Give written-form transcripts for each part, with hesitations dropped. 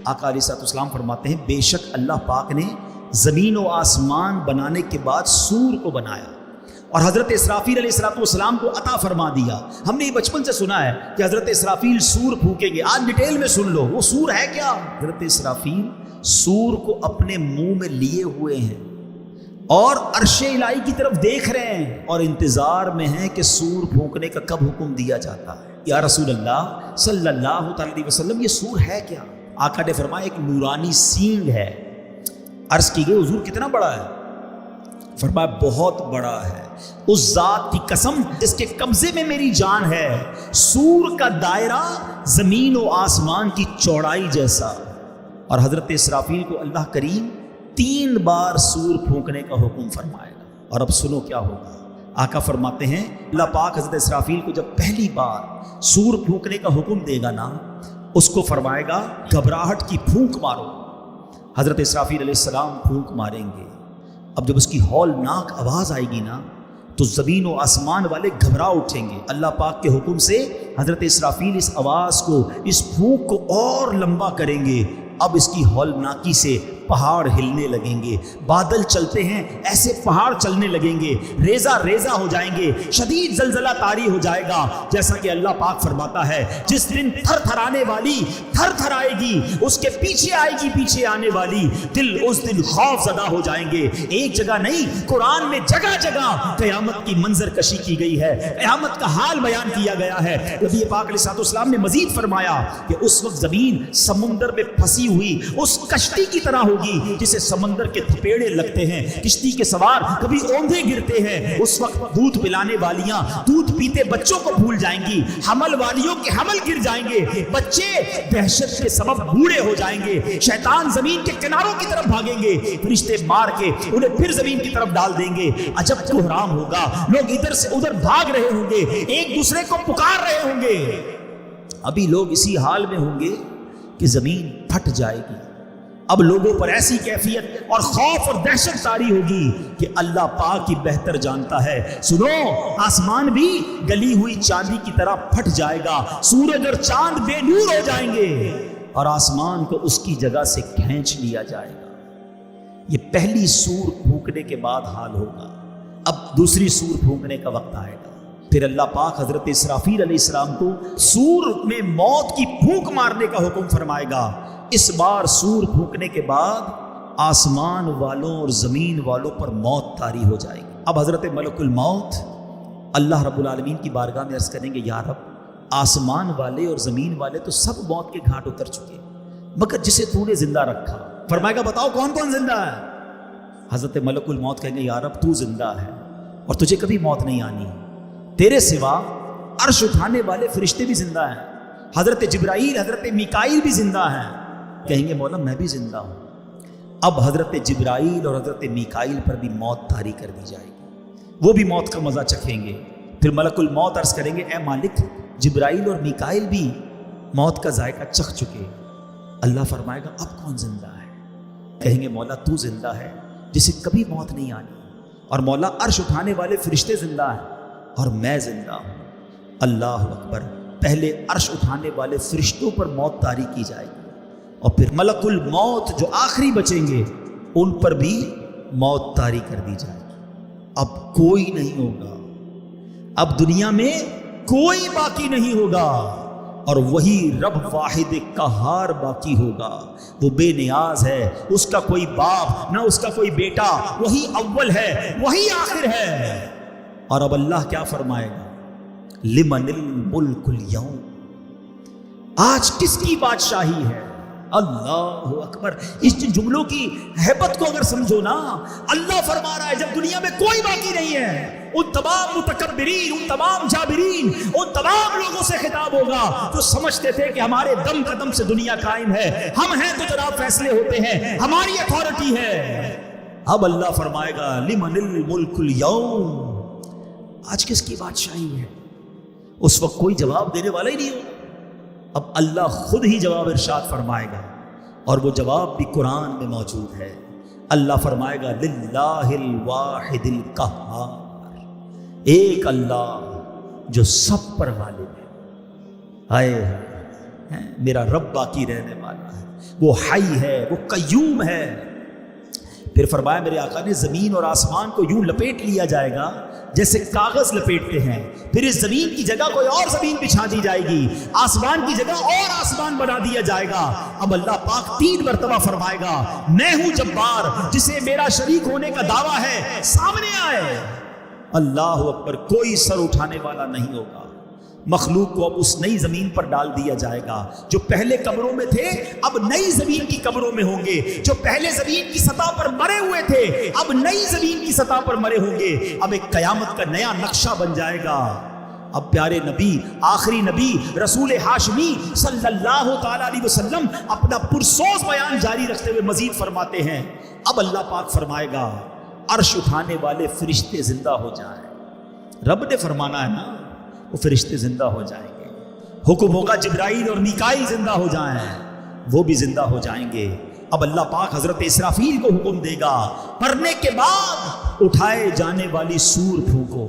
آقا علیہ السلام فرماتے ہیں بے شک اللہ پاک نے زمین و آسمان بنانے کے بعد سور کو بنایا اور حضرت اسرافیل علیہ السلام کو عطا فرما دیا۔ ہم نے یہ بچپن سے سنا ہے کہ حضرت اسرافیل سور پھونکیں گے، آج ڈیٹیل میں سن لو وہ سور ہے کیا۔ حضرت اسرافیل سور کو اپنے منہ میں لیے ہوئے ہیں اور عرش الہی کی طرف دیکھ رہے ہیں اور انتظار میں ہیں کہ سور پھونکنے کا کب حکم دیا جاتا ہے۔ یا رسول اللہ صلی اللہ تعالی علیہ وسلم یہ سور ہے کیا؟ آقا نے فرمایا ایک نورانی سینگ ہے۔ عرض کی گئی حضور کتنا بڑا ہے؟ فرمایا بہت بڑا ہے، اس ذات کی قسم جس کے قبضے میں میری جان ہے، سور کا دائرہ زمین و آسمان کی چوڑائی جیسا۔ اور حضرت اسرافیل کو اللہ کریم 3 بار سور پھونکنے کا حکم فرمائے گا۔ اور اب سنو کیا ہوگا۔ آقا فرماتے ہیں اللہ پاک حضرت اسرافیل کو جب پہلی بار سور پھونکنے کا حکم دے گا نا، اس کو فرمائے گا گھبراہٹ کی پھونک مارو۔ حضرت اسرافیل علیہ السلام پھونک ماریں گے۔ اب جب اس کی ہولناک آواز آئے گی نا تو زمین و آسمان والے گھبرا اٹھیں گے۔ اللہ پاک کے حکم سے حضرت اسرافیل اس آواز کو، اس پھونک کو اور لمبا کریں گے۔ اب اس کی ہولناکی سے پہاڑ ہلنے لگیں گے، بادل چلتے ہیں ایسے پہاڑ چلنے لگیں گے، ریزہ ریزہ ہو جائیں گے، شدید زلزلہ طاری ہو جائے گا۔ جیسا کہ اللہ پاک فرماتا ہے جس دن تھر تھرانے والی تھر تھر آئے گی، اس کے پیچھے آئے گی پیچھے آنے والی، دل اس دن خوف زدہ ہو جائیں گے۔ ایک جگہ نہیں، قرآن میں جگہ جگہ قیامت کی منظر کشی کی گئی ہے، قیامت کا حال بیان کیا گیا ہے۔ نبی پاک علیہ السلام نے مزید فرمایا کہ اس وقت زمین سمندر میں پھنسی ہوئی اس کشتی کی طرح ہوگی جسے سمندر کے تھپیڑے لگتے ہیں، کشتی کے سوار کبھی اوندھے گرتے ہیں۔ اس وقت دودھ پلانے والیاں دودھ پیتے بچوں کو بھول جائیں گی، حمل والیوں کے حمل گر جائیں گے، بچے دہشت کے سبب بوڑھے ہو جائیں گے، شیطان زمین کے کناروں کی طرف بھاگیں گے، فرشتے مار کے انہیں پھر زمین کی طرف ڈال دیں گے۔ عجب کوہرام ہوگا، لوگ ادھر سے ادھر بھاگ رہے ہوں گے، ایک دوسرے کو پکار رہے ہوں گے۔ ابھی لوگ اسی حال میں ہوں گے کہ زمین پھٹ جائے گی۔ اب لوگوں پر ایسی کیفیت اور خوف اور دہشت طاری ہوگی کہ اللہ پاک ہی بہتر جانتا ہے۔ سنو، آسمان بھی گلی ہوئی چاندی کی طرح پھٹ جائے گا، سورج اور چاند بے نور ہو جائیں گے اور آسمان کو اس کی جگہ سے کھینچ لیا جائے گا۔ یہ پہلی سور پھونکنے کے بعد حال ہوگا۔ اب دوسری سور پھونکنے کا وقت آئے گا۔ پھر اللہ پاک حضرت اسرافیل علیہ السلام کو سور میں موت کی پھونک مارنے کا حکم فرمائے گا۔ اس بار سور پھونکنے کے بعد آسمان والوں اور زمین والوں پر موت طاری ہو جائے گی۔ اب حضرت ملک الموت اللہ رب العالمین کی بارگاہ میں عرض کریں گے یا رب، آسمان والے اور زمین والے تو سب موت کے گھاٹ اتر چکے، مگر جسے تو نے زندہ رکھا۔ فرمائے گا بتاؤ کون کون زندہ ہے؟ حضرت ملک الموت کہیں گے یا رب تو زندہ ہے اور تجھے کبھی موت نہیں آنی، تیرے سوا عرش اٹھانے والے فرشتے بھی زندہ ہیں، حضرت جبرائیل حضرت میکائیل بھی زندہ ہیں۔ کہیں گے مولا میں بھی زندہ ہوں۔ اب حضرت جبرائیل اور حضرت میکائیل پر بھی موت طاری کر دی جائے گی، وہ بھی موت کا مزہ چکھیں گے۔ پھر ملک الموت عرض کریں گے اے مالک، جبرائیل اور میکائیل بھی موت کا ذائقہ چکھ چکے۔ اللہ فرمائے گا اب کون زندہ ہے؟ کہیں گے مولا تو زندہ ہے جسے کبھی موت نہیں آنی، اور مولا عرش اٹھانے والے فرشتے زندہ ہیں اور میں زندہ ہوں۔ اللہ اکبر، پہلے عرش اٹھانے والے فرشتوں پر موت طاری کی جائے گی اور پھر ملک الموت جو آخری بچیں گے ان پر بھی موت طاری کر دی جائے گی۔ اب کوئی نہیں ہوگا، اب دنیا میں کوئی باقی نہیں ہوگا اور وہی رب واحد قہار باقی ہوگا۔ وہ بے نیاز ہے، اس کا کوئی باپ نہ اس کا کوئی بیٹا، وہی اول ہے وہی آخر ہے۔ اور اب اللہ کیا فرمائے گا؟ لمن الملک اليوم، آج کس کی بادشاہی ہے؟ اللہ اکبر، اس جملوں کی ہیبت کو اگر سمجھو نا، اللہ فرما رہا ہے جب دنیا میں کوئی باقی نہیں ہے، ان تمام متکبرین، ان تمام جابرین، ان تمام لوگوں سے خطاب ہوگا جو سمجھتے تھے کہ ہمارے دم قدم سے دنیا قائم ہے، ہم ہیں تو جناب فیصلے ہوتے ہیں، ہماری اتھارٹی ہے۔ اب اللہ فرمائے گا لمن الملک اليوم، آج کس کی بادشاہی ہے؟ اس وقت کوئی جواب دینے والا ہی نہیں ہوگا۔ اب اللہ خود ہی جواب ارشاد فرمائے گا اور وہ جواب بھی قرآن میں موجود ہے۔ اللہ فرمائے گا للہ الواحد القہار، ایک اللہ جو سب پر غالب ہے۔ ہائے میرا رب باقی رہنے والا ہے، وہ حی ہے، وہ قیوم ہے۔ پھر فرمایا میرے آقا نے زمین اور آسمان کو یوں لپیٹ لیا جائے گا جیسے کاغذ لپیٹتے ہیں، پھر اس زمین کی جگہ کوئی اور زمین بچھا دی جائے گی، آسمان کی جگہ اور آسمان بنا دیا جائے گا۔ اب اللہ پاک 3 مرتبہ فرمائے گا میں ہوں جبار، جسے میرا شریک ہونے کا دعویٰ ہے سامنے آئے۔ اللہ اکبر، کوئی سر اٹھانے والا نہیں ہوگا۔ مخلوق کو اب اس نئی زمین پر ڈال دیا جائے گا، جو پہلے قبروں میں تھے اب نئی زمین کی قبروں میں ہوں گے، جو پہلے زمین کی سطح پر مرے ہوئے تھے اب نئی زمین کی سطح پر مرے ہوں گے۔ اب ایک قیامت کا نیا نقشہ بن جائے گا۔ اب پیارے نبی، آخری نبی رسول ہاشمی صلی اللہ تعالی علیہ وسلم اپنا پرسوز بیان جاری رکھتے ہوئے مزید فرماتے ہیں، اب اللہ پاک فرمائے گا عرش اٹھانے والے فرشتے زندہ ہو جائیں۔ رب نے فرمانا ہے نا، وہ فرشتے زندہ ہو جائیں گے۔ حکم ہوگا جبرائیل اور میکائیل زندہ ہو جائیں، وہ بھی زندہ ہو جائیں گے۔ اب اللہ پاک حضرت اسرافیل کو حکم دے گا مرنے کے بعد اٹھائے جانے والی سور پھونکو۔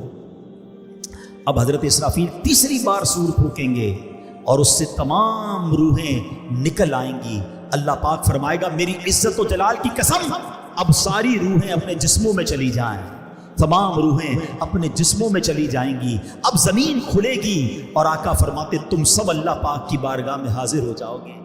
اب حضرت اسرافیل تیسری بار سور پھونکیں گے اور اس سے تمام روحیں نکل آئیں گی۔ اللہ پاک فرمائے گا میری عزت و جلال کی قسم، اب ساری روحیں اپنے جسموں میں چلی جائیں، تمام روحیں اپنے جسموں میں چلی جائیں گی۔ اب زمین کھلے گی اور آقا فرماتے تم سب اللہ پاک کی بارگاہ میں حاضر ہو جاؤ گے۔